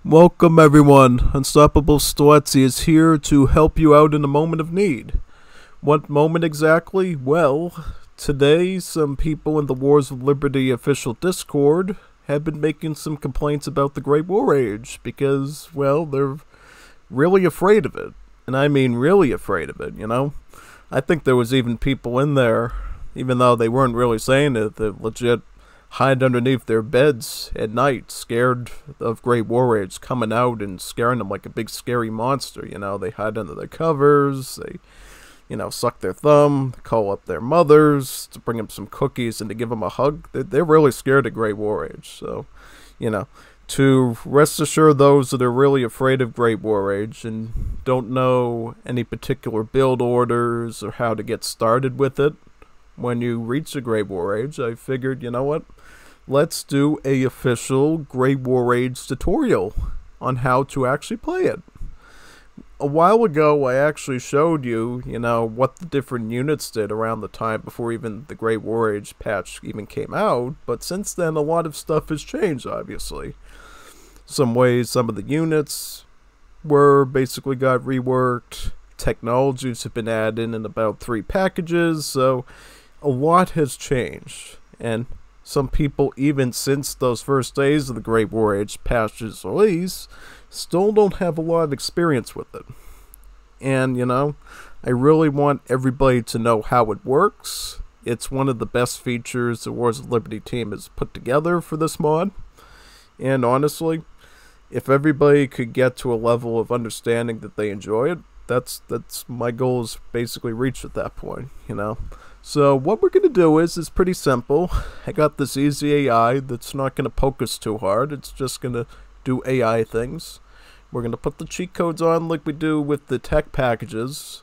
Welcome everyone, Unstoppable Stoetzi is here to help you out in a moment of need. What moment exactly? Well, today some people in the Wars of Liberty official Discord have been making some complaints about the Great War Age because, well, they're really afraid of it. And I mean really afraid of it, you know? I think there was even people in there, even though they weren't really saying it, that legit hide underneath their beds at night, scared of Great War Age coming out and scaring them like a big scary monster. You know, they hide under their covers, they, suck their thumb, call up their mothers to bring them some cookies and to give them a hug. They're really scared of Great War Age. So, to rest assure those that are really afraid of Great War Age and don't know any particular build orders or how to get started with it when you reach the Great War Age, I figured, you know what? Let's do a official Great War Age tutorial on how to actually play it. A while ago, I actually showed you, what the different units did around the time before even the Great War Age patch even came out, but since then, a lot of stuff has changed, obviously. Some ways, some of the units were basically got reworked, technologies have been added in about 3 packages, so a lot has changed, and some people, even since those first days of the Great War Age patch's release, still don't have a lot of experience with it. And, I really want everybody to know how it works. It's one of the best features the Wars of Liberty team has put together for this mod. And honestly, if everybody could get to a level of understanding that they enjoy it, that's my goal is basically reached at that point, So what we're going to do is pretty simple. I got this easy AI that's not going to poke us too hard. It's just going to do AI things. We're going to put the cheat codes on like we do with the tech packages,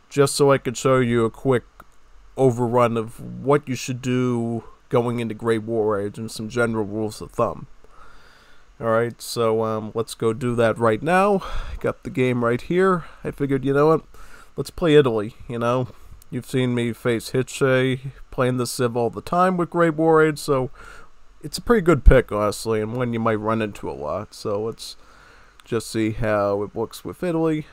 just so I could show you a quick overrun of what you should do going into Great War Age and some general rules of thumb. Alright, so let's go do that right now. Got the game right here. I figured, you know what? Let's play Italy, You've seen me face Hitche, playing the Civ all the time with Great War Age, so it's a pretty good pick, honestly, and one you might run into a lot. So let's just see how it looks with Italy.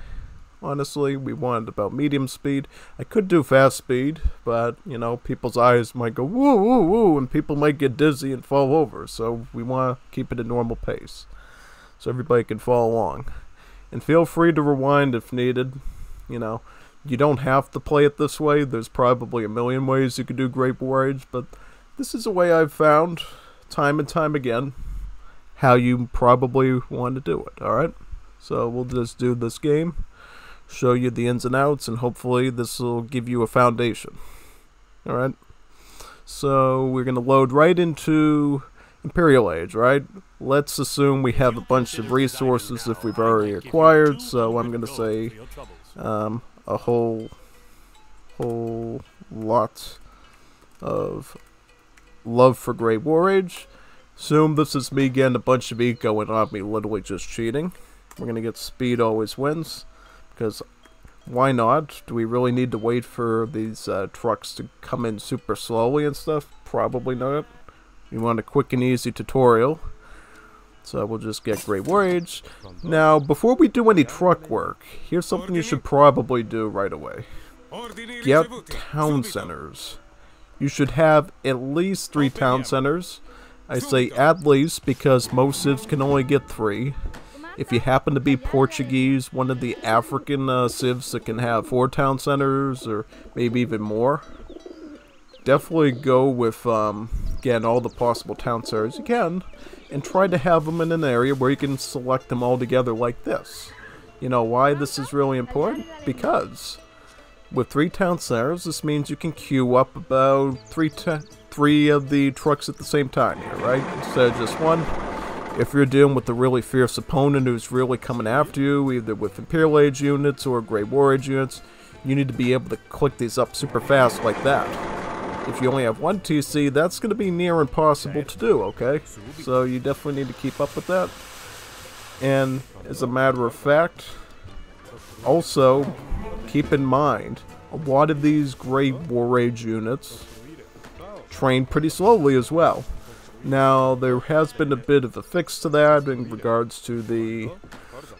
Honestly, we wanted about medium speed. I could do fast speed, but, people's eyes might go woo, woo, woo, and people might get dizzy and fall over, so we want to keep it a normal pace, so everybody can follow along. And feel free to rewind if needed, You don't have to play it this way. There's probably a million ways you could do Great War Age, but this is a way I've found time and time again how you probably want to do it, alright? So we'll just do this game, show you the ins and outs, and hopefully this will give you a foundation. Alright? So we're going to load right into Imperial Age, right? Let's assume we have a bunch of resources if we've already acquired, so I'm going to say a whole lot of love for Great War Age. Assume this is me getting a bunch of eco and not me literally just cheating. We're gonna get speed always wins, because why not? Do we really need to wait for these trucks to come in super slowly and stuff? Probably not. We want a quick and easy tutorial. So we'll just get Great War Age. Now, before we do any truck work, here's something you should probably do right away. Get town centers. You should have at least 3 town centers. I say at least because most civs can only get 3. If you happen to be Portuguese, one of the African civs that can have 4 town centers or maybe even more, definitely go with getting all the possible town centers you can. And try to have them in an area where you can select them all together like this. You know why this is really important? Because with 3 town centers, this means you can queue up about 3 of the trucks at the same time here, right? Instead of just 1. If you're dealing with a really fierce opponent who's really coming after you, either with Imperial Age units or Great War Age units, you need to be able to click these up super fast like that. If you only have 1 TC, that's going to be near impossible to do, okay? So you definitely need to keep up with that. And as a matter of fact, also keep in mind, a lot of these Great War Age units train pretty slowly as well. Now, there has been a bit of a fix to that in regards to the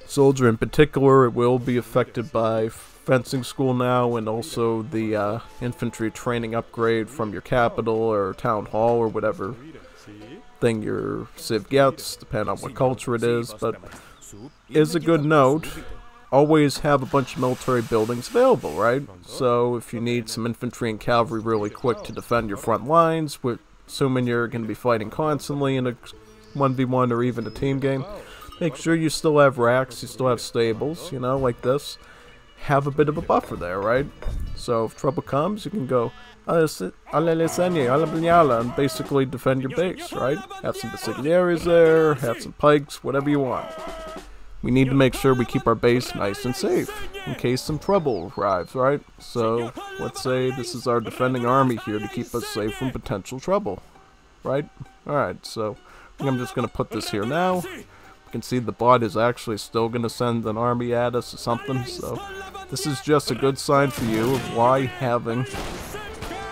soldier in particular. It will be affected by fencing school now, and also the infantry training upgrade from your capital or town hall or whatever thing your civ gets, depending on what culture it is. But is a good note, always have a bunch of military buildings available, right? So if you need some infantry and cavalry really quick to defend your front lines, assuming you're going to be fighting constantly in a 1v1 or even a team game, make sure you still have racks, you still have stables, you know, like this. Have a bit of a buffer there, right? So if trouble comes, you can go and basically defend your base, right? Have some basigliaries there, have some pikes, whatever you want. We need to make sure we keep our base nice and safe in case some trouble arrives, right? So let's say this is our defending army here to keep us safe from potential trouble, right? Alright, so I think I'm just going to put this here now. You can see the bot is actually still going to send an army at us or something, so this is just a good sign for you of why having,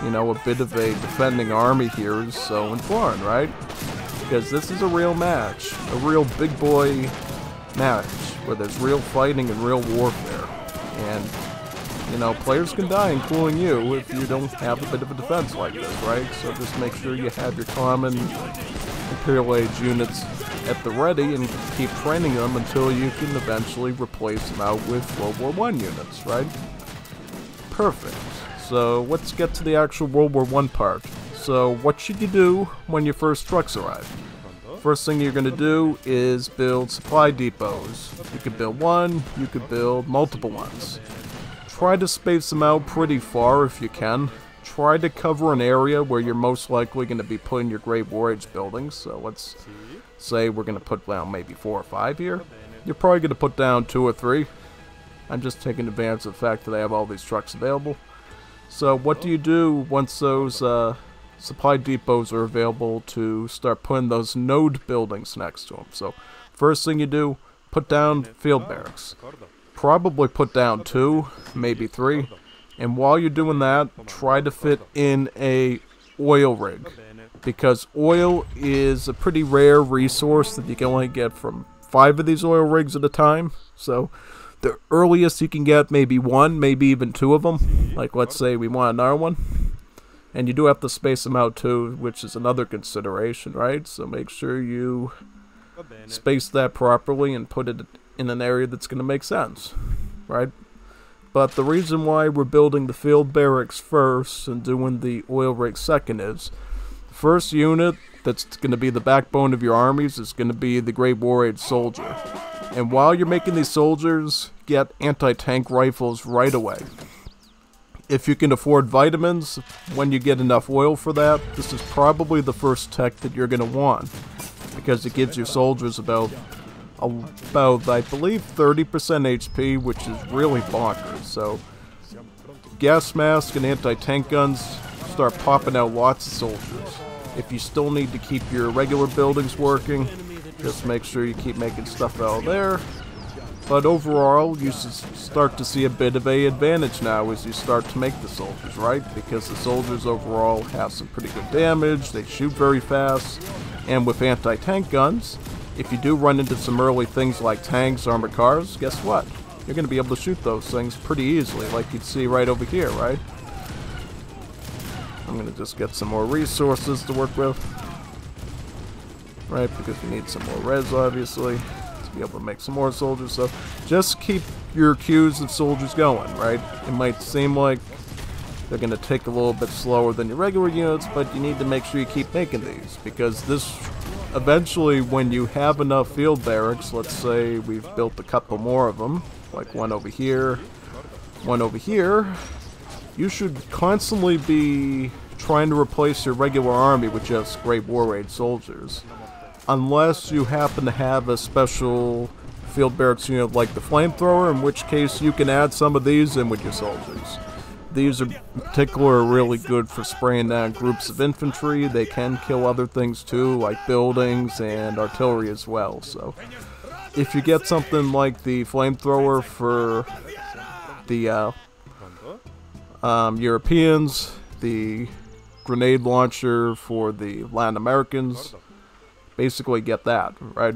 you know, a bit of a defending army here is so important, right? Because this is a real match, a real big boy match, where there's real fighting and real warfare, and, you know, players can die, including you, if you don't have a bit of a defense like this, right? So just make sure you have your common Imperial Age units at the ready and keep training them until you can eventually replace them out with World War I units, right? Perfect. So let's get to the actual World War I part. So what should you do when your first trucks arrive? First thing you're going to do is build supply depots. You could build one, you could build multiple ones. Try to space them out pretty far if you can. Try to cover an area where you're most likely going to be putting your Great War Age buildings. So let's say we're going to put down maybe 4 or 5 here. You're probably going to put down 2 or 3. I'm just taking advantage of the fact that I have all these trucks available. So what do you do once those supply depots are available to start putting those node buildings next to them? So first thing you do, put down field barracks. Probably put down 2, maybe 3. And while you're doing that, try to fit in a oil rig, because oil is a pretty rare resource that you can only get from 5 of these oil rigs at a time. So the earliest you can get maybe 1, maybe even 2 of them. Like let's say we want another one. And you do have to space them out too, which is another consideration, right? So make sure you space that properly and put it in an area that's going to make sense, right? But the reason why we're building the field barracks first and doing the oil rig second is the first unit that's going to be the backbone of your armies is going to be the Great War Age soldier. And while you're making these soldiers, get anti-tank rifles right away. If you can afford vitamins, when you get enough oil for that, this is probably the first tech that you're going to want, because it gives your soldiers about I believe 30% HP, which is really bonkers. So gas mask and anti-tank guns start popping out lots of soldiers. If you still need to keep your regular buildings working, just make sure you keep making stuff out there. But overall, you start to see a bit of an advantage now as you start to make the soldiers, right? Because the soldiers overall have some pretty good damage, they shoot very fast, and with anti-tank guns, if you do run into some early things like tanks, armored cars, guess what? You're going to be able to shoot those things pretty easily, like you'd see right over here, right? I'm going to just get some more resources to work with, right? Because we need some more res, obviously, to be able to make some more soldiers. So just keep your queues of soldiers going, right? It might seem like they're going to take a little bit slower than your regular units, but you need to make sure you keep making these, because this eventually, when you have enough field barracks, let's say we've built a couple more of them, like one over here, you should constantly be trying to replace your regular army with just Great War Age soldiers. Unless you happen to have a special field barracks unit like the flamethrower, in which case you can add some of these in with your soldiers. These are in particular really good for spraying down groups of infantry. They can kill other things too, like buildings and artillery as well. So if you get something like the flamethrower for the Europeans, the grenade launcher for the Latin Americans. Basically get that, right?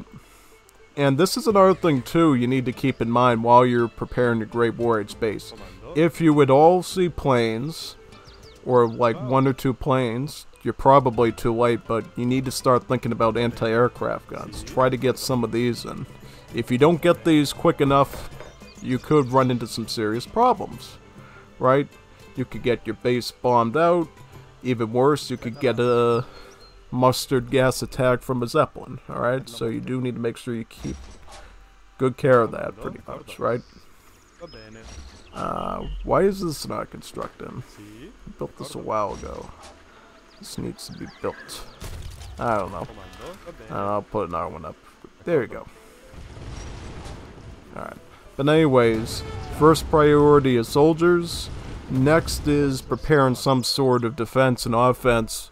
And this is another thing too you need to keep in mind while you're preparing your Great War Age base. If you would all see planes, or like 1 or 2 planes, you're probably too late, but you need to start thinking about anti-aircraft guns. Try to get some of these in. If you don't get these quick enough, you could run into some serious problems, right? You could get your base bombed out. Even worse, you could get a mustard gas attack from a Zeppelin, alright? So you do need to make sure you keep good care of that, pretty much, right? Why is this not constructed? I built this a while ago. This needs to be built. I don't know. I'll put another one up. There you go. Alright. But anyways, first priority is soldiers. Next is preparing some sort of defense and offense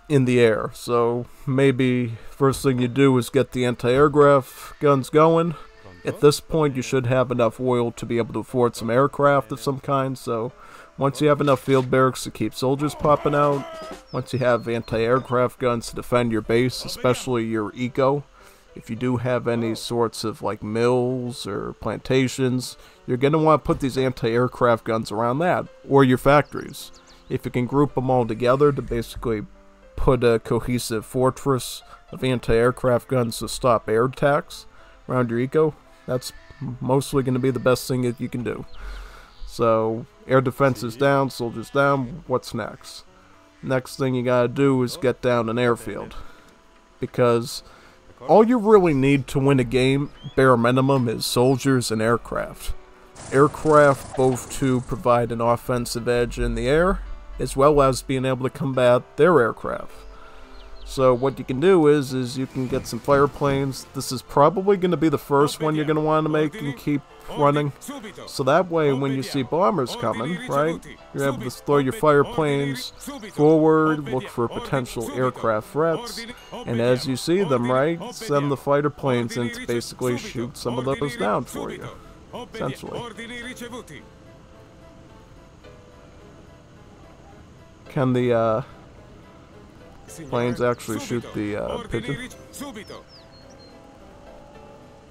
in the air. So maybe first thing you do is get the anti-aircraft guns going. At this point you should have enough oil to be able to afford some aircraft of some kind. So once you have enough field barracks to keep soldiers popping out, once you have anti-aircraft guns to defend your base, especially your eco, if you do have any sorts of like mills or plantations, you're going to want to put these anti-aircraft guns around that, or your factories. If you can group them all together to basically put a cohesive fortress of anti-aircraft guns to stop air attacks around your eco, that's mostly going to be the best thing that you can do. So, air defense is down, soldiers down, what's next? Next thing you gotta do is get down an airfield. Because all you really need to win a game, bare minimum, is soldiers and aircraft. Aircraft both to provide an offensive edge in the air, as well as being able to combat their aircraft. So what you can do is you can get some fire planes. This is probably going to be the first one you're going to want to make and keep running. So that way when you see bombers coming, right, you're able to throw your fire planes forward, look for potential aircraft threats, and as you see them, right, send the fighter planes in to basically shoot some of those down for you, essentially. Can the planes actually shoot the pigeon?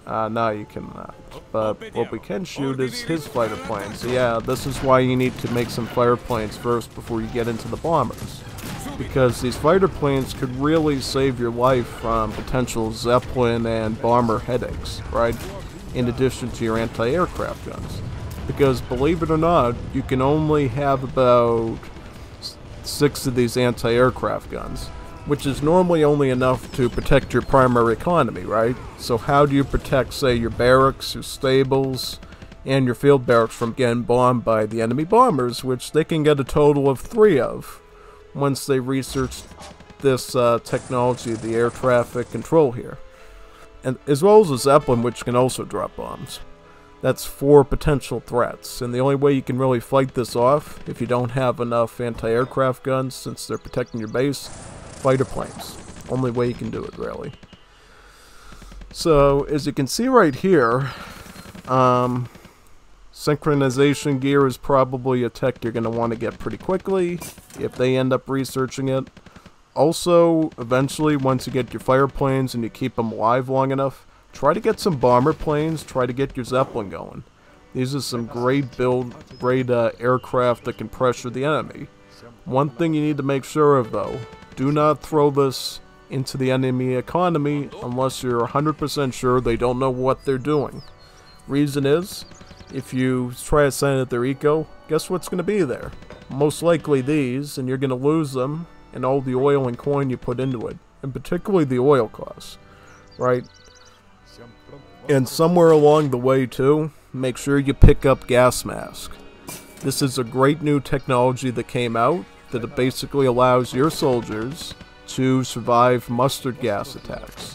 No, you cannot. But what we can shoot is his fighter planes. So yeah, this is why you need to make some fire planes first before you get into the bombers. Because these fighter planes could really save your life from potential Zeppelin and bomber headaches, right? In addition to your anti-aircraft guns. Because believe it or not, you can only have about 6 of these anti-aircraft guns, which is normally only enough to protect your primary economy, right? So how do you protect, say, your barracks, your stables, and your field barracks from getting bombed by the enemy bombers, which they can get a total of 3 of once they research this technology, the air traffic control here. And as well as a Zeppelin, which can also drop bombs. That's 4 potential threats, and the only way you can really fight this off, if you don't have enough anti-aircraft guns, since they're protecting your base, fighter planes. Only way you can do it, really. So, as you can see right here, synchronization gear is probably a tech you're going to want to get pretty quickly, if they end up researching it. Also, eventually, once you get your fire planes and you keep them alive long enough, try to get some bomber planes, try to get your Zeppelin going. These are some great aircraft that can pressure the enemy. One thing you need to make sure of though, do not throw this into the enemy economy unless you're 100% sure they don't know what they're doing. Reason is, if you try to send it at their eco, guess what's going to be there? Most likely these, and you're going to lose them and all the oil and coin you put into it, and particularly the oil costs, right? And somewhere along the way too, make sure you pick up gas mask. This is a great new technology that came out that it basically allows your soldiers to survive mustard gas attacks,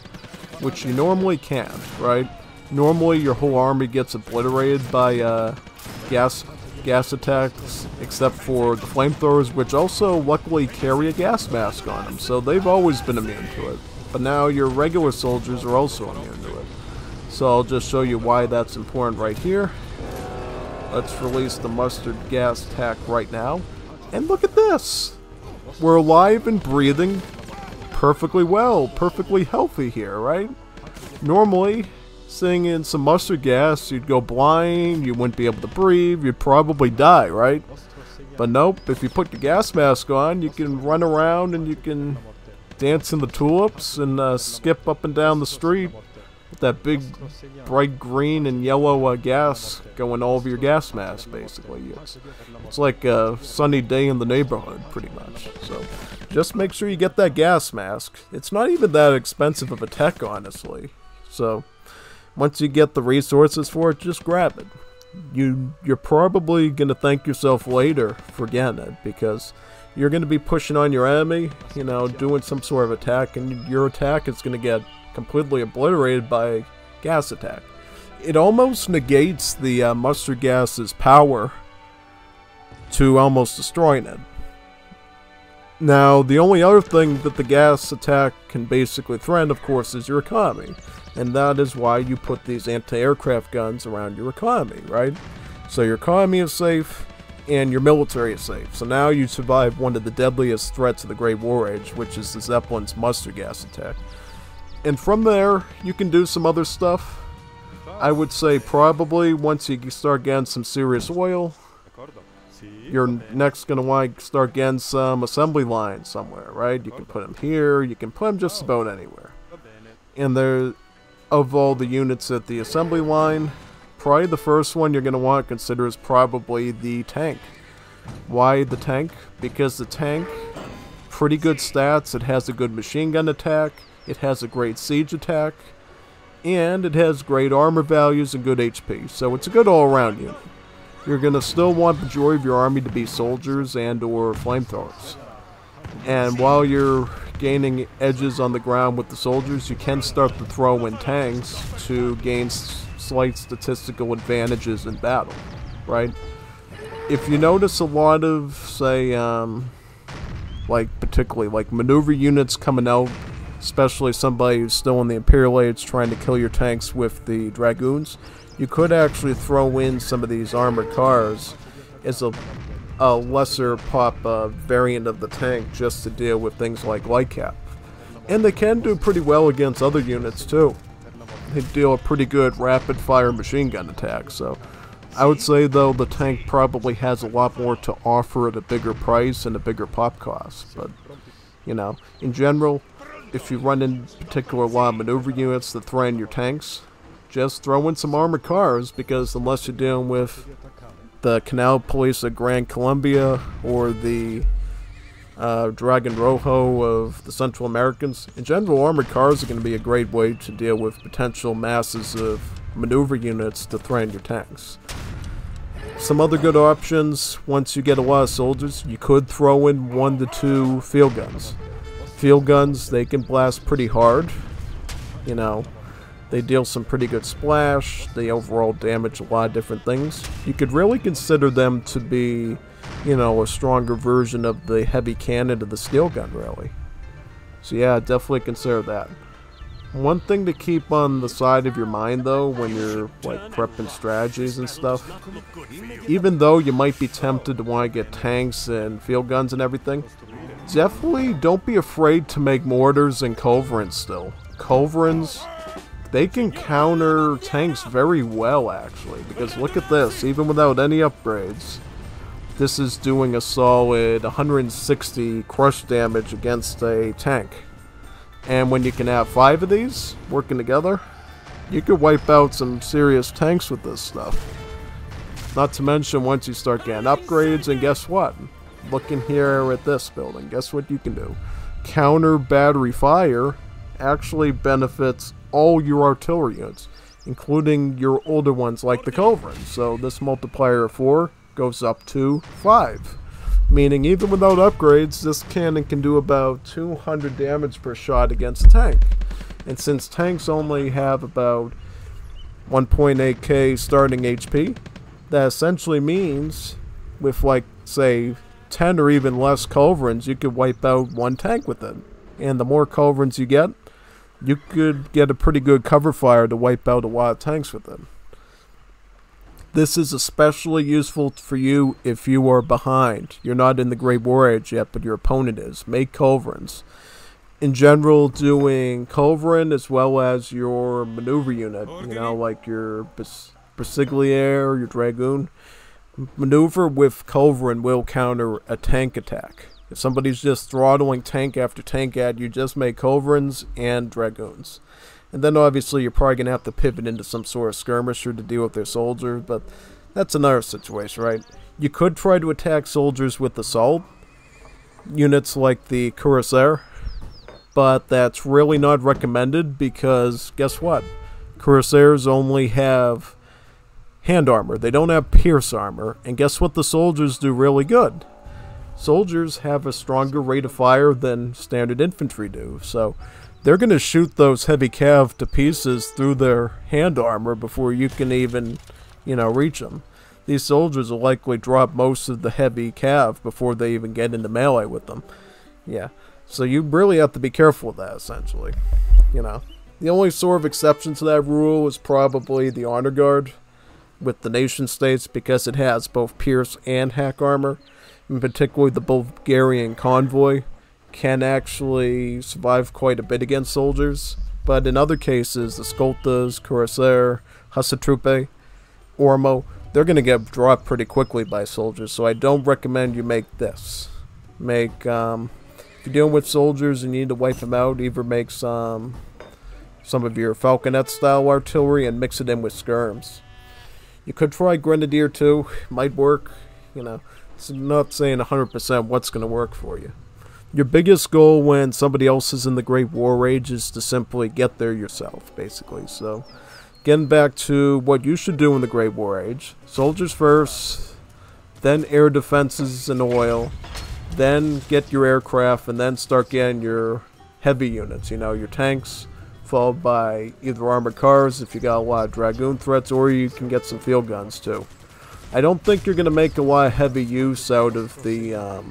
which you normally can't, right? Normally your whole army gets obliterated by gas attacks, except for the flamethrowers, which also luckily carry a gas mask on them, so they've always been immune to it. But now your regular soldiers are also immune to it. So I'll just show you why that's important right here. Let's release the mustard gas attack right now. And look at this! we're alive and breathing perfectly well, perfectly healthy here, right? Normally, sitting in some mustard gas, you'd go blind, you wouldn't be able to breathe, you'd probably die, right? But nope, if you put your gas mask on, you can run around and you can dance in the tulips and skip up and down the street with that big bright green and yellow gas going all over your gas mask, basically. It's like a sunny day in the neighborhood, pretty much. So just make sure you get that gas mask. It's not even that expensive of a tech, honestly. So once you get the resources for it, just grab it. You're probably going to thank yourself later for getting it, because you're going to be pushing on your enemy, you know, doing some sort of attack, and your attack is going to get completely obliterated by a gas attack. It almost negates the mustard gas's power to almost destroying it. Now, the only other thing that the gas attack can basically threaten, of course, is your economy. And that is why you put these anti-aircraft guns around your economy, right? So your economy is safe, and your military is safe. So now you survive one of the deadliest threats of the Great War Age, which is the Zeppelin's mustard gas attack. And from there, you can do some other stuff. I would say probably once you start getting some serious oil, you're next going to want to start getting some assembly lines somewhere, right? You can put them here, you can put them just about anywhere. And there, of all the units at the assembly line, probably the first one you're going to want to consider is probably the tank. Why the tank? Because the tank, pretty good stats, it has a good machine gun attack, it has a great siege attack, and it has great armor values and good HP, so it's a good all-around unit. You're going to still want the majority of your army to be soldiers and or flamethrowers. And while you're gaining edges on the ground with the soldiers, you can start to throw in tanks to gain slight statistical advantages in battle, right? If you notice a lot of, say, like particularly like maneuver units coming out, especially somebody who's still in the Imperial Age trying to kill your tanks with the Dragoons, you could actually throw in some of these armored cars as a lesser pop variant of the tank just to deal with things like light cap. And they can do pretty well against other units too. They deal a pretty good rapid fire machine gun attack, so I would say though the tank probably has a lot more to offer at a bigger price and a bigger pop cost. But, you know, in general, if you run in particular a lot of maneuver units that threaten your tanks, just throw in some armored cars, because unless you're dealing with the Canal Police of Gran Colombia or the Dragon Rojo of the Central Americans, in general, armored cars are going to be a great way to deal with potential masses of maneuver units to threaten your tanks. Some other good options, once you get a lot of soldiers, you could throw in 1 to 2 field guns. Field guns, they can blast pretty hard, you know. They deal some pretty good splash, they overall damage a lot of different things. You could really consider them to be, you know, a stronger version of the heavy cannon of the steel gun, really. So yeah, definitely consider that. One thing to keep on the side of your mind, though, when you're, like, prepping strategies and stuff, even though you might be tempted to want to get tanks and field guns and everything, definitely don't be afraid to make mortars and culverins still. Culverins, they can counter tanks very well, actually, because look at this, even without any upgrades, this is doing a solid 160 crush damage against a tank. And when you can have 5 of these working together, you could wipe out some serious tanks with this stuff. Not to mention, once you start getting upgrades, and guess what? Looking here at this building, guess what you can do? Counter battery fire actually benefits all your artillery units, including your older ones like the culverins. So this multiplier of 4 goes up to 5. Meaning even without upgrades, this cannon can do about 200 damage per shot against a tank. And since tanks only have about 1.8k starting HP, that essentially means with, like, say 10 or even less culverins, you could wipe out 1 tank with it. And the more culverins you get, you could get a pretty good cover fire to wipe out a lot of tanks with it. This is especially useful for you if you are behind. You're not in the Great War Age yet, but your opponent is. Make culverins. In general, doing culverin as well as your maneuver unit, like your Bersigliere, your Dragoon. Maneuver with culverin will counter a tank attack. If somebody's just throttling tank after tank at you, just make culverins and Dragoons. And then obviously you're probably going to have to pivot into some sort of skirmisher to deal with their soldiers, but that's another situation, right? You could try to attack soldiers with assault units like the Cuirassier, but that's really not recommended because guess what? Cuirassiers only have hand armor. They don't have pierce armor, and guess what the soldiers do really good? Soldiers have a stronger rate of fire than standard infantry do, so they're going to shoot those heavy cav to pieces through their hand armor before you can even, reach them. These soldiers will likely drop most of the heavy cav before they even get into melee with them. Yeah, so you really have to be careful with that, essentially. The only sort of exception to that rule is probably the Honor Guard with the nation states because it has both pierce and hack armor. In particular, the Bulgarian convoy can actually survive quite a bit against soldiers, but in other cases, the Skoltas, Cuirassier, Hussartruppe, Ormo, they're going to get dropped pretty quickly by soldiers, so I don't recommend you make this. If you're dealing with soldiers and you need to wipe them out, either make some of your Falconet-style artillery and mix it in with skirms. You could try Grenadier too, might work, It's not saying 100% what's going to work for you. Your biggest goal when somebody else is in the Great War Age is to simply get there yourself, basically. So, getting back to what you should do in the Great War Age. Soldiers first, then air defenses and oil, then get your aircraft, and then start getting your heavy units, your tanks, followed by either armored cars if you got a lot of Dragoon threats, or you can get some field guns too. I don't think you're going to make a lot of heavy use out of the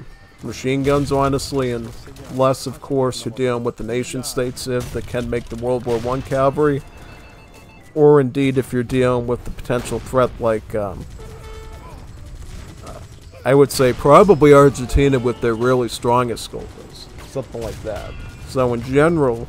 machine guns, honestly, unless, of course, you're dealing with the nation-state civ that can make the World War I cavalry, or indeed if you're dealing with the potential threat like, I would say probably Argentina with their really strongest Skoltas, something like that. So in general,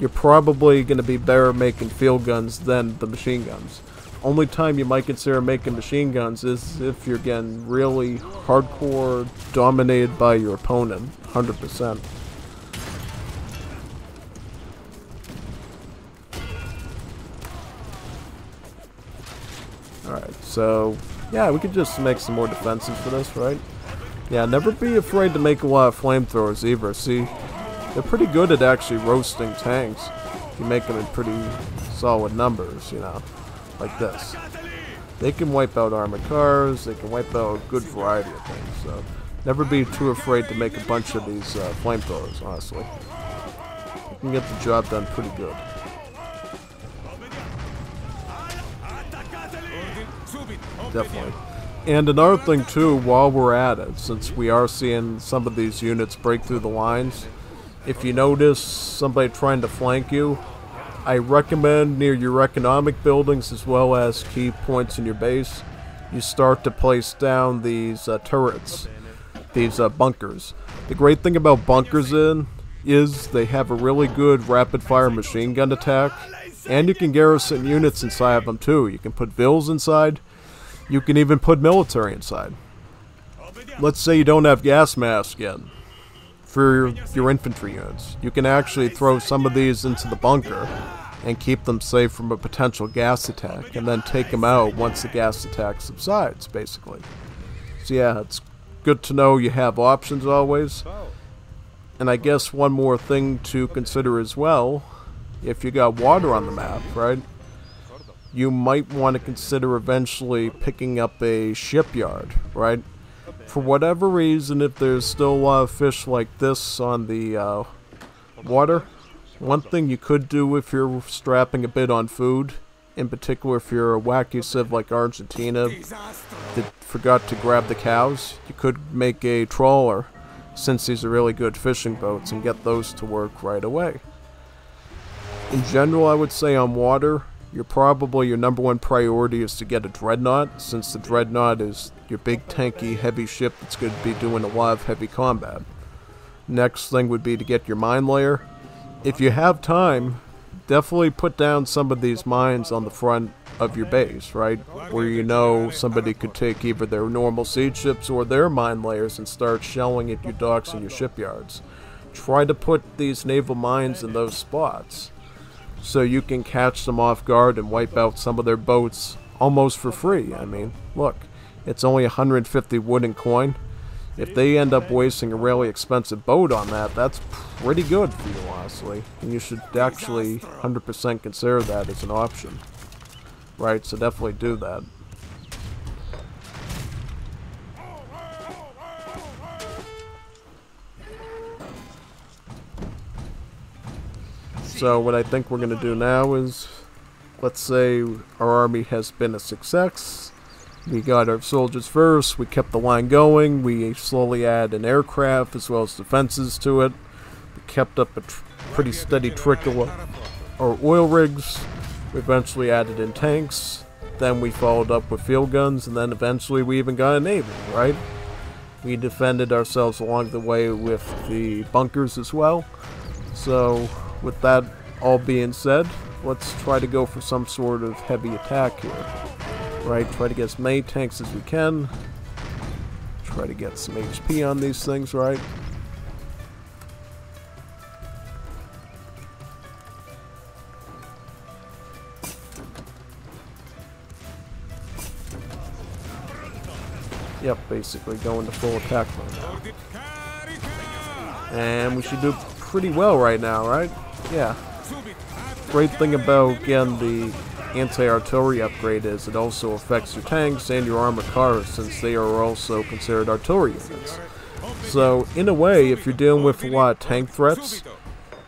you're probably going to be better making field guns than the machine guns. Only time you might consider making machine guns is if you're getting really hardcore dominated by your opponent, 100%. Alright, so yeah, we could just make some more defenses for this, right? Yeah, never be afraid to make a lot of flamethrowers either. See, they're pretty good at actually roasting tanks. You make them in pretty solid numbers, like this. They can wipe out armored cars, they can wipe out a good variety of things, so never be too afraid to make a bunch of these flamethrowers, honestly. You can get the job done pretty good. Definitely. And another thing too, while we're at it, since we are seeing some of these units break through the lines, if you notice somebody trying to flank you, I recommend near your economic buildings as well as key points in your base, you start to place down these turrets, these bunkers. The great thing about bunkers is they have a really good rapid-fire machine gun attack, and you can garrison units inside of them too. You can put vills inside, you can even put military inside. Let's say you don't have gas masks yet for your infantry units. You can actually throw some of these into the bunker and keep them safe from a potential gas attack, and then take them out once the gas attack subsides, basically. So yeah, it's good to know you have options always. And I guess one more thing to consider as well, if you got water on the map, right? You might want to consider eventually picking up a shipyard, right? For whatever reason, if there's still a lot of fish like this on the water, one thing you could do if you're strapping a bit on food, in particular if you're a wacky civ like Argentina that forgot to grab the cows, you could make a trawler, since these are really good fishing boats, and get those to work right away. In general, I would say on water, your number one priority is to get a dreadnought, since the dreadnought is your big tanky heavy ship that's going to be doing a lot of heavy combat. Next thing would be to get your mine layer. If you have time, definitely put down some of these mines on the front of your base, right? Where you know somebody could take either their normal siege ships or their mine layers and start shelling at your docks and your shipyards. Try to put these naval mines in those spots so you can catch them off guard and wipe out some of their boats almost for free. I mean, look, it's only 150 wooden coin. If they end up wasting a really expensive boat on that, that's pretty good for you, honestly. And you should actually 100% consider that as an option. Right, so definitely do that. So what I think we're going to do now is, let's say our army has been a success. We got our soldiers first, we kept the line going, we slowly add an aircraft as well as defenses to it. We kept up a pretty steady trickle of our oil rigs. We eventually added in tanks. Then we followed up with field guns, and then eventually we even got a navy, right? We defended ourselves along the way with the bunkers as well. So, with that all being said, let's try to go for some sort of heavy attack here. Right, try to get as many tanks as we can. Try to get some HP on these things, right? Yep, basically going to full attack mode now. And we should do pretty well right now, right? Yeah. Great thing about getting the anti-artillery upgrade is it also affects your tanks and your armored cars, since they are also considered artillery units. So, in a way, if you're dealing with a lot of tank threats,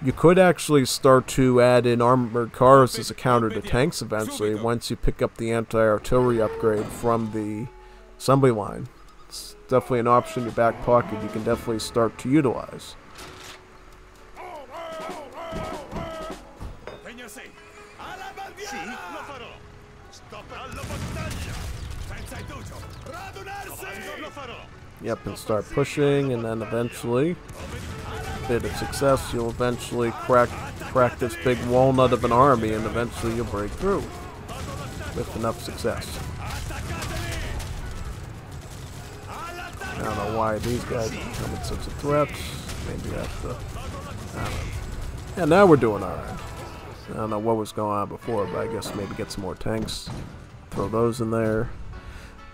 you could actually start to add in armored cars as a counter to tanks eventually, once you pick up the anti-artillery upgrade from the assembly line. It's definitely an option in your back pocket you can definitely start to utilize. Yep, and start pushing, and then eventually, a bit of success, you'll eventually crack this big walnut of an army, and eventually you'll break through with enough success. I don't know why these guys are becoming such a threat. Maybe that's the... I don't know. Yeah, now we're doing alright. I don't know what was going on before, but I guess maybe get some more tanks. Throw those in there.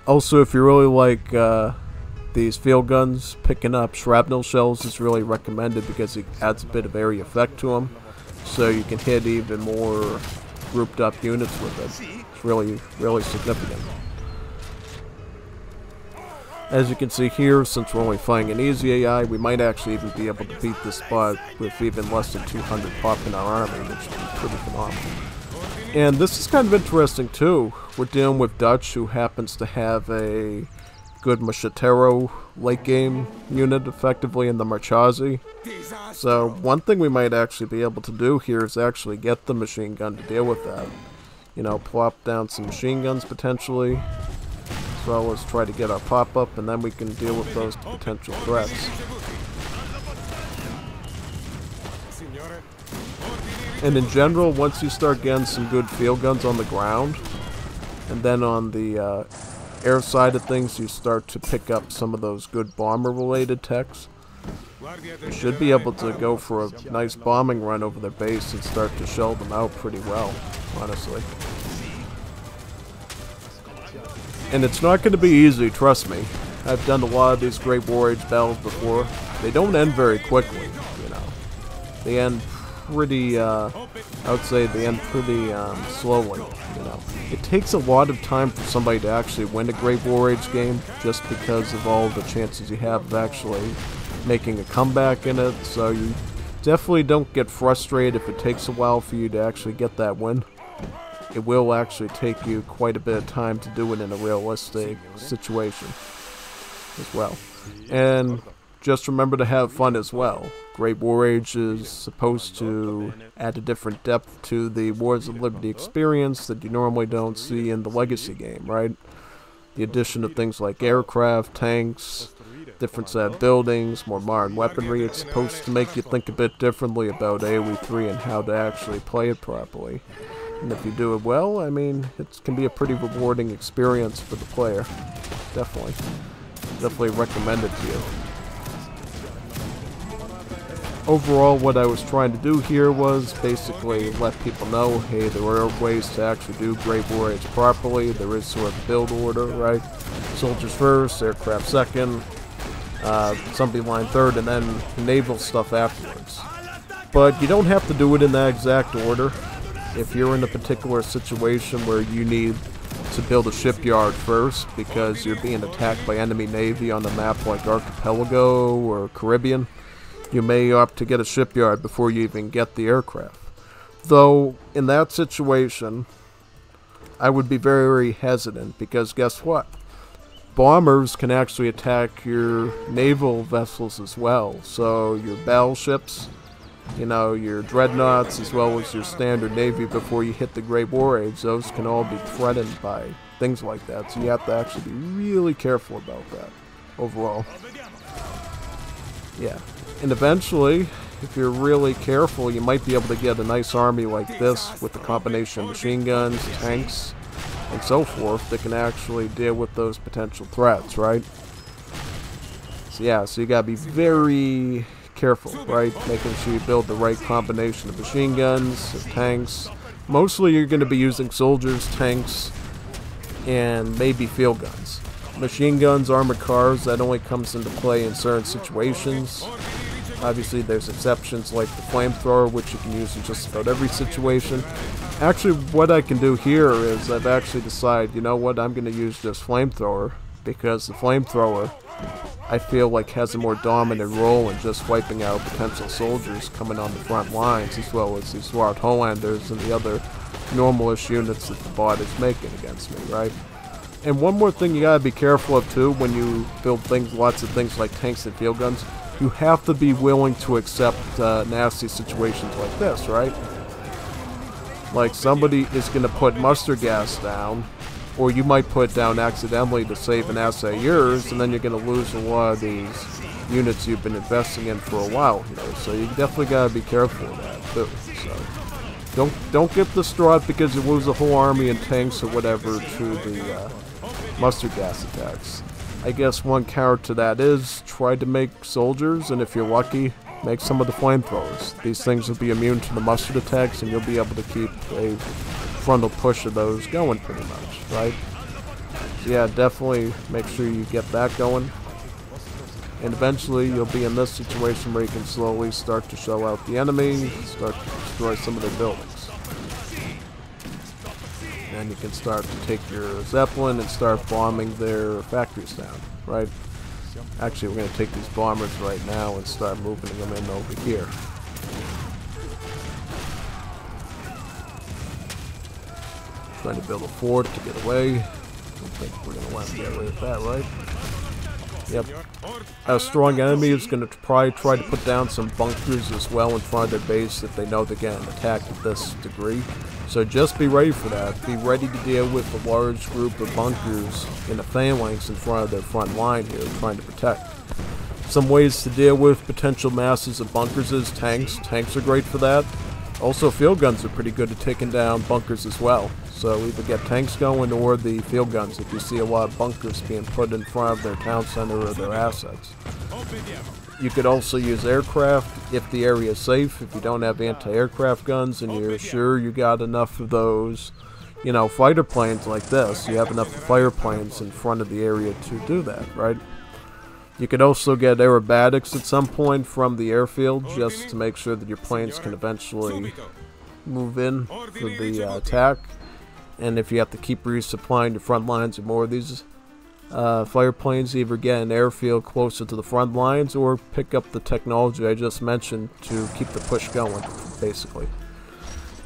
Also, if you really like these field guns, picking up shrapnel shells is really recommended because it adds a bit of area effect to them. So you can hit even more grouped up units with it. It's really, really significant. As you can see here, since we're only fighting an easy AI, we might actually even be able to beat this spot with even less than 200 pop in our army, which would be pretty phenomenal. And this is kind of interesting too. We're dealing with Dutch, who happens to have a good Machitero late game unit effectively in the Marchazi. So one thing we might actually be able to do here is actually get the machine gun to deal with that. You know, plop down some machine guns potentially, as well as try to get our pop-up, and then we can deal with those potential threats. And in general, once you start getting some good field guns on the ground, and then on the air side of things, you start to pick up some of those good bomber-related techs. You should be able to go for a nice bombing run over their base and start to shell them out pretty well, honestly. And it's not going to be easy, trust me. I've done a lot of these Great War Age battles before. They don't end very quickly, you know. They end pretty, I would say they end pretty slowly, you know. It takes a lot of time for somebody to actually win a Great War Age game, just because of all the chances you have of actually making a comeback in it, so you definitely don't get frustrated if it takes a while for you to actually get that win. It will actually take you quite a bit of time to do it in a realistic situation as well. And just remember to have fun as well. Great War Age is supposed to add a different depth to the Wars of Liberty experience that you normally don't see in the Legacy game, right? The addition of things like aircraft, tanks, different set of buildings, more modern weaponry, it's supposed to make you think a bit differently about AoE 3 and how to actually play it properly. And if you do it well, I mean, it can be a pretty rewarding experience for the player. Definitely. Definitely recommend it to you. Overall, what I was trying to do here was basically let people know, hey, there are ways to actually do Great War Age properly. There is sort of build order, right? Soldiers first, aircraft second, zombie line third, and then naval stuff afterwards. But you don't have to do it in that exact order. If you're in a particular situation where you need to build a shipyard first because you're being attacked by enemy navy on a map like Archipelago or Caribbean, you may opt to get a shipyard before you even get the aircraft. Though, in that situation, I would be very, very hesitant because guess what? Bombers can actually attack your naval vessels as well. So your battleships, you know, your dreadnoughts, as well as your standard navy before you hit the Great War Age, those can all be threatened by things like that. So you have to actually be really careful about that overall. Yeah. And eventually, if you're really careful, you might be able to get a nice army like this with a combination of machine guns, tanks, and so forth that can actually deal with those potential threats, right? So yeah, so you gotta be very careful, right? Making sure you build the right combination of machine guns, of tanks. Mostly you're going to be using soldiers, tanks, and maybe field guns. Machine guns, armored cars, that only comes into play in certain situations. Obviously there's exceptions like the flamethrower, which you can use in just about every situation. Actually, what I can do here is I've actually decided, you know what, I'm going to use just flamethrower, because the flamethrower, I feel like, has a more dominant role in just wiping out potential soldiers coming on the front lines, as well as these Wild Hollanders and the other normalish units that the bot is making against me, right? And one more thing you gotta be careful of too when you build things, lots of things like tanks and field guns, you have to be willing to accept nasty situations like this, right? Like somebody is gonna put mustard gas down, or you might put it down accidentally to save an asset of yours, and then you're gonna lose a lot of these units you've been investing in for a while, you know. So you definitely gotta be careful of that too. So don't get distraught because you lose a whole army and tanks or whatever to the mustard gas attacks. I guess one counter to that is try to make soldiers, and if you're lucky, make some of the flamethrowers. These things will be immune to the mustard attacks, and you'll be able to keep a frontal push of those going pretty much, right? So yeah, definitely make sure you get that going. And eventually you'll be in this situation where you can slowly start to shell out the enemy, start to destroy some of their buildings. And you can start to take your Zeppelin and start bombing their factories down, right? Actually, we're going to take these bombers right now and start moving them in over here. Trying to build a fort to get away. I don't think we're going to want to get away with that, right? Yep. A strong enemy is going to probably try to put down some bunkers as well in front of their base if they know they're getting attacked at this degree. So just be ready for that. Be ready to deal with a large group of bunkers in a phalanx in front of their front line here, trying to protect. Some ways to deal with potential masses of bunkers is tanks. Tanks are great for that. Also, field guns are pretty good at taking down bunkers as well. So either get tanks going or the field guns if you see a lot of bunkers being put in front of their town center or their assets. You could also use aircraft if the area is safe. If you don't have anti-aircraft guns and you're sure you got enough of those, you know, fighter planes like this, you have enough fire planes in front of the area to do that, right? You could also get aerobatics at some point from the airfield just to make sure that your planes can eventually move in for the attack. And if you have to keep resupplying your front lines with more of these fire planes, either get an airfield closer to the front lines or pick up the technology I just mentioned to keep the push going, basically.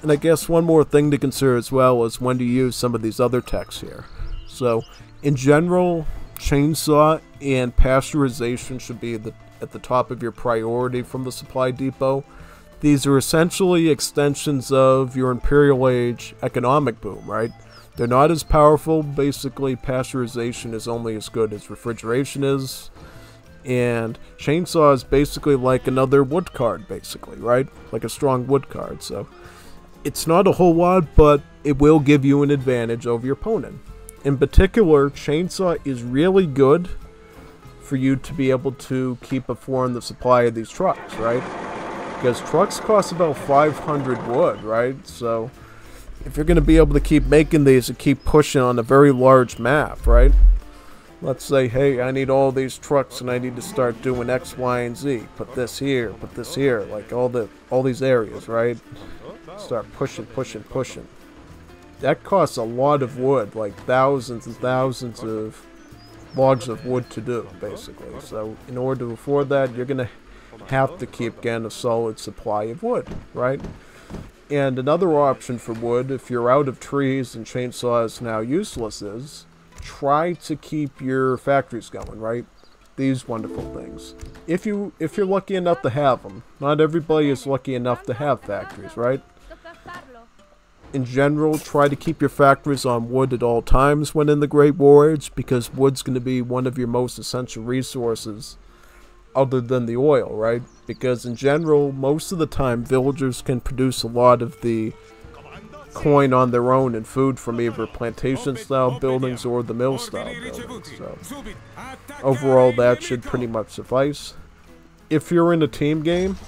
And I guess one more thing to consider as well is when to use some of these other techs here. So, in general, chainsaw and pasteurization should be at the top of your priority from the supply depot. These are essentially extensions of your Imperial Age economic boom, right? They're not as powerful. Basically, pasteurization is only as good as refrigeration is. And chainsaw is basically like another wood card, basically, right? Like a strong wood card. So it's not a whole lot, but it will give you an advantage over your opponent. In particular, chainsaw is really good for you to be able to keep affording the supply of these trucks, right? Because trucks cost about 500 wood, right? So if you're going to be able to keep making these and keep pushing on a very large map, right? Let's say, hey, I need all these trucks and I need to start doing X, Y, and Z. Put this here, like all these areas, right? Start pushing. That costs a lot of wood, like thousands and thousands of logs of wood to do, basically. So in order to afford that, you're going to have to keep getting a solid supply of wood, right? And another option for wood, if you're out of trees and chainsaw is now useless, is try to keep your factories going, right? These wonderful things. If you're lucky enough to have them. Not everybody is lucky enough to have factories, right? In general, try to keep your factories on wood at all times when in the Great War Age, because wood's going to be one of your most essential resources other than the oil, right? Because in general, most of the time, villagers can produce a lot of the coin on their own and food from either plantation-style buildings or the mill-style buildings. So overall, that should pretty much suffice. If you're in a team game,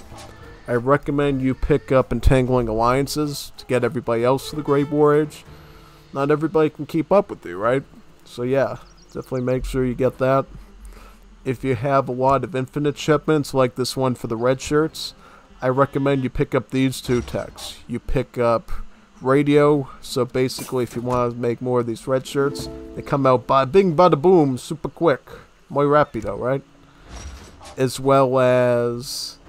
I recommend you pick up entangling alliances to get everybody else to the Great War Age. Not everybody can keep up with you, right? So yeah, definitely make sure you get that. If you have a lot of infinite shipments, like this one for the red shirts, I recommend you pick up these two techs. You pick up radio, so basically if you want to make more of these red shirts, they come out bing bada boom, super quick, muy rapido, right? As well as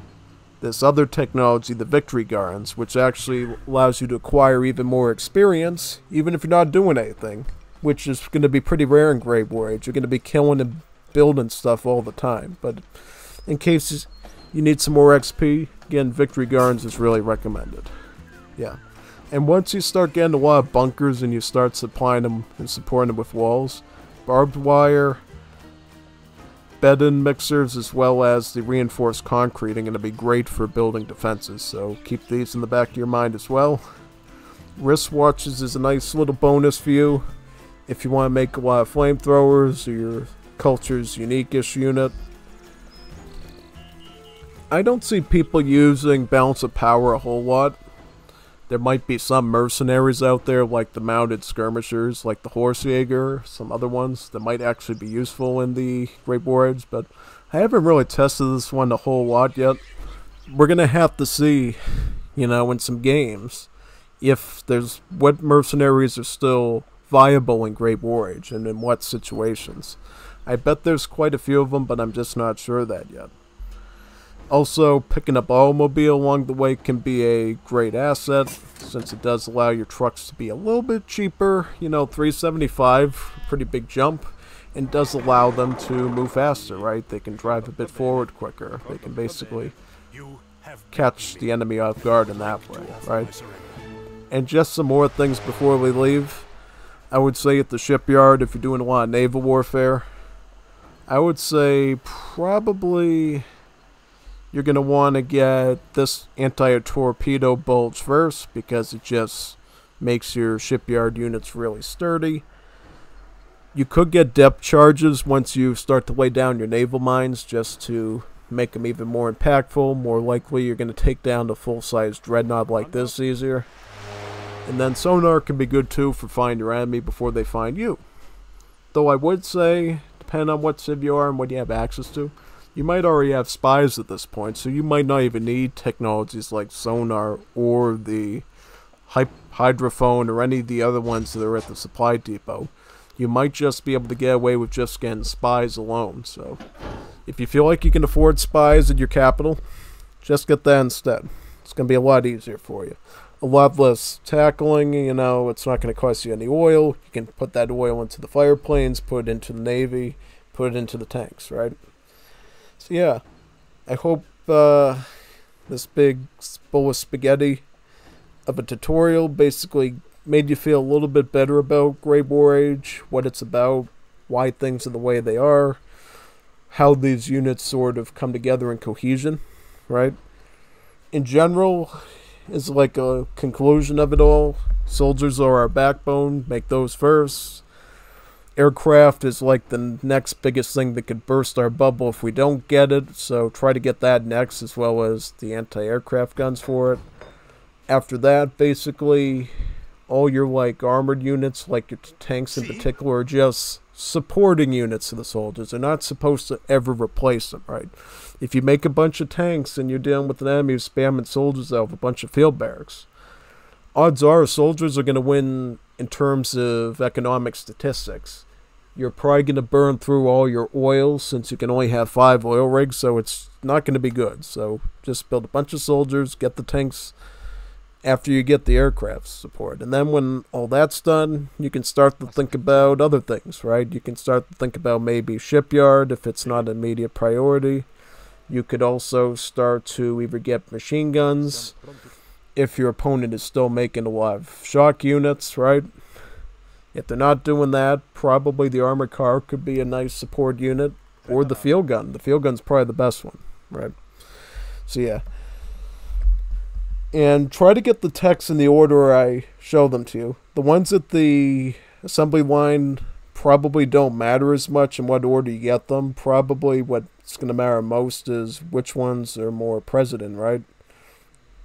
this other technology, the victory gardens, which actually allows you to acquire even more experience, even if you're not doing anything, which is going to be pretty rare in Great War Age. You're going to be killing and building stuff all the time, but in case you need some more XP, again, victory gardens is really recommended. Yeah. And once you start getting a lot of bunkers and you start supplying them and supporting them with walls, barbed wire, bed-in mixers, as well as the reinforced concrete are going to be great for building defenses, so keep these in the back of your mind as well. Wristwatches is a nice little bonus for you if you want to make a lot of flamethrowers or your culture's unique-ish unit. I don't see people using balance of power a whole lot. There might be some mercenaries out there, like the mounted skirmishers, like the horse jaeger, some other ones that might actually be useful in the Great War Age, but I haven't really tested this one a whole lot yet. We're gonna have to see, you know, in some games, if there's what mercenaries are still viable in Great War Age and in what situations. I bet there's quite a few of them, but I'm just not sure of that yet. Also, picking up automobile along the way can be a great asset, since it does allow your trucks to be a little bit cheaper. You know, $375, pretty big jump, and does allow them to move faster, right? They can drive a bit forward quicker. They can basically catch the enemy off guard in that way, right? And just some more things before we leave. I would say at the shipyard, if you're doing a lot of naval warfare, I would say probably you're going to want to get this anti-torpedo bulge first, because it just makes your shipyard units really sturdy. You could get depth charges once you start to lay down your naval mines, just to make them even more impactful. More likely you're going to take down the full-size dreadnought like this easier. And then sonar can be good too for finding your enemy before they find you. Though I would say, depending on what civ you are and what you have access to, you might already have spies at this point, so you might not even need technologies like sonar or the hydrophone or any of the other ones that are at the supply depot. You might just be able to get away with just getting spies alone. So if you feel like you can afford spies at your capital, just get that instead. It's going to be a lot easier for you. A lot less tackling, you know, it's not going to cost you any oil. You can put that oil into the fire planes, put it into the Navy, put it into the tanks, right? So yeah, I hope this big bowl of spaghetti of a tutorial basically made you feel a little bit better about Great War Age, what it's about, why things are the way they are, how these units sort of come together in cohesion, right? In general, is like a conclusion of it all. Soldiers are our backbone, make those first. Aircraft is like the next biggest thing that could burst our bubble if we don't get it, so try to get that next, as well as the anti-aircraft guns for it. After that, basically, all your like armored units, like your tanks in particular, are just supporting units of the soldiers. They're not supposed to ever replace them, right? If you make a bunch of tanks and you're dealing with an enemy who's spamming soldiers out of a bunch of field barracks, odds are soldiers are going to win in terms of economic statistics. You're probably going to burn through all your oil since you can only have 5 oil rigs, so it's not going to be good. So just build a bunch of soldiers, get the tanks after you get the aircraft support. And then when all that's done, you can start to think about other things, right? You can start to think about maybe shipyard if it's not an immediate priority. You could also start to either get machine guns if your opponent is still making a lot of shock units, right? If they're not doing that, probably the armored car could be a nice support unit, or the field gun. The field gun's probably the best one, right? So yeah. And try to get the techs in the order I show them to you. The ones at the assembly line probably don't matter as much in what order you get them. Probably what's going to matter most is which ones are more present in, right?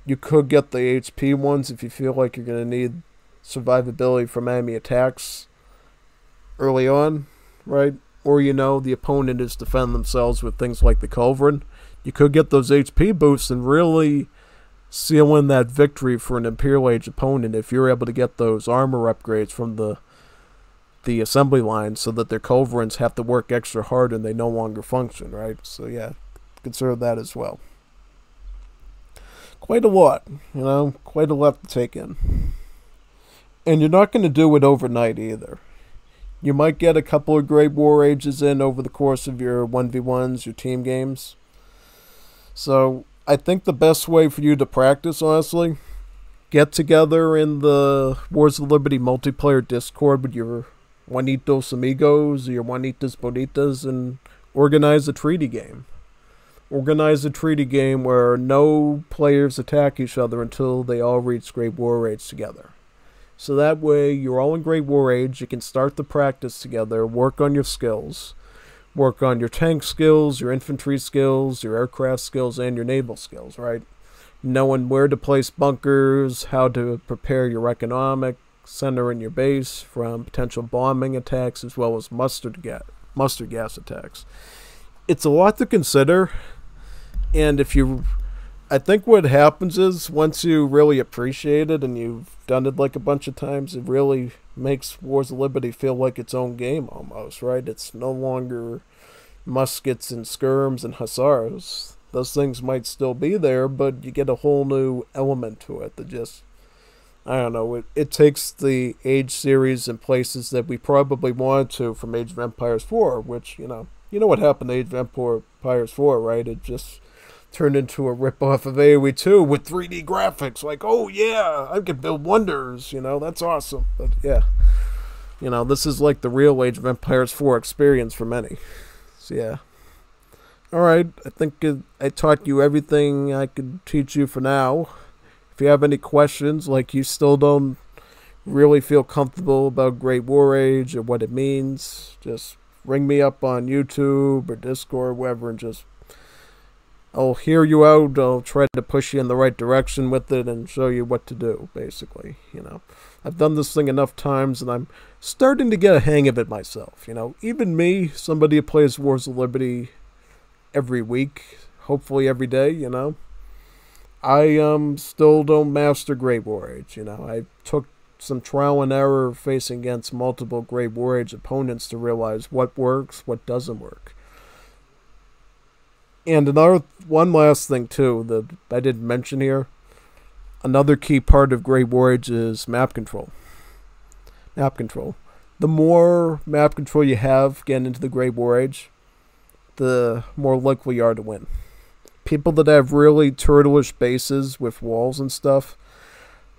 You could get the HP ones if you feel like you're going to need survivability from enemy attacks early on, right? Or, you know, the opponent is defending themselves with things like the Culverin. You could get those HP boosts and really seal in that victory for an Imperial Age opponent if you're able to get those armor upgrades from the assembly line so that their Culverins have to work extra hard and they no longer function, right? So, yeah, consider that as well. Quite a lot, you know, quite a lot to take in. And you're not going to do it overnight either. You might get a couple of Great War Ages in over the course of your 1v1s, your team games. So, I think the best way for you to practice, honestly, get together in the Wars of Liberty multiplayer Discord with your Juanitos Amigos or your Juanitas Bonitas and organize a treaty game. Organize a treaty game where no players attack each other until they all reach Great War Age together. So that way, you're all in Great War Age, you can start the practice together, work on your skills. Work on your tank skills, your infantry skills, your aircraft skills, and your naval skills, right? Knowing where to place bunkers, how to prepare your economic center in your base from potential bombing attacks as well as mustard gas attacks. It's a lot to consider. And I think what happens is once you really appreciate it and you've done it like a bunch of times, it really makes Wars of Liberty feel like its own game almost, right? It's no longer muskets and skirms and hussars. Those things might still be there, but you get a whole new element to it that just, I don't know, it takes the Age series in places that we probably wanted to from Age of Empires 4, which, you know what happened to Age of Empires 4, right? It just turned into a ripoff of AoE 2 with 3D graphics. Like, oh yeah, I can build wonders, that's awesome. But yeah, this is like the real Age of Empires 4 experience for many. So yeah. Alright, I think I taught you everything I could teach you for now. If you have any questions, like you still don't really feel comfortable about Great War Age or what it means, just ring me up on YouTube or Discord or whatever and just I'll hear you out. I'll try to push you in the right direction with it and show you what to do, basically. I've done this thing enough times and I'm starting to get a hang of it myself. Even me, somebody who plays Wars of Liberty every week, hopefully every day, I still don't master Great War Age. I took some trial and error facing against multiple Great War Age opponents to realize what works, what doesn't work. And one last thing too that I didn't mention here. Another key part of Great War Age is map control. Map control. The more map control you have getting into the Great War Age, the more likely you are to win. people that have really turtleish bases with walls and stuff,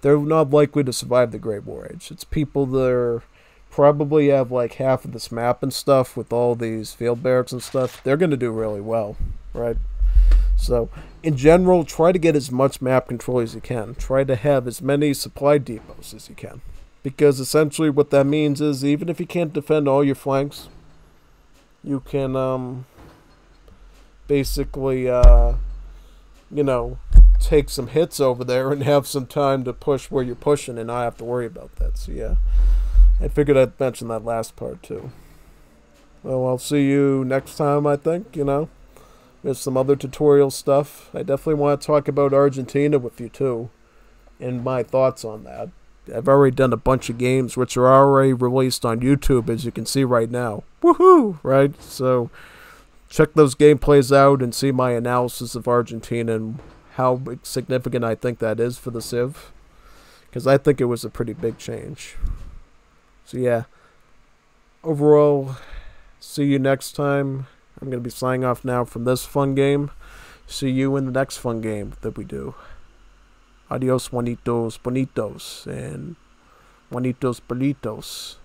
they're not likely to survive the Great War Age. It's people that are probably have like half of this map and stuff with all these field barracks and stuff. They're going to do really well, right? So, in general, try to get as much map control as you can. Try to have as many supply depots as you can. Because essentially what that means is, even if you can't defend all your flanks, you can, basically, you know, take some hits over there and have some time to push where you're pushing and not have to worry about that. So, yeah. I figured I'd mention that last part, too. Well, I'll see you next time, I think, you know. There's some other tutorial stuff. I definitely want to talk about Argentina with you, too. And my thoughts on that. I've already done a bunch of games which are already released on YouTube, as you can see right now. Woohoo! Right? So, check those gameplays out and see my analysis of Argentina and how significant I think that is for the Civ. Because I think it was a pretty big change. So, yeah. Overall, see you next time. I'm going to be signing off now from this fun game. See you in the next fun game that we do. Adios, Juanitos Bonitos, and Juanitos Bonitos.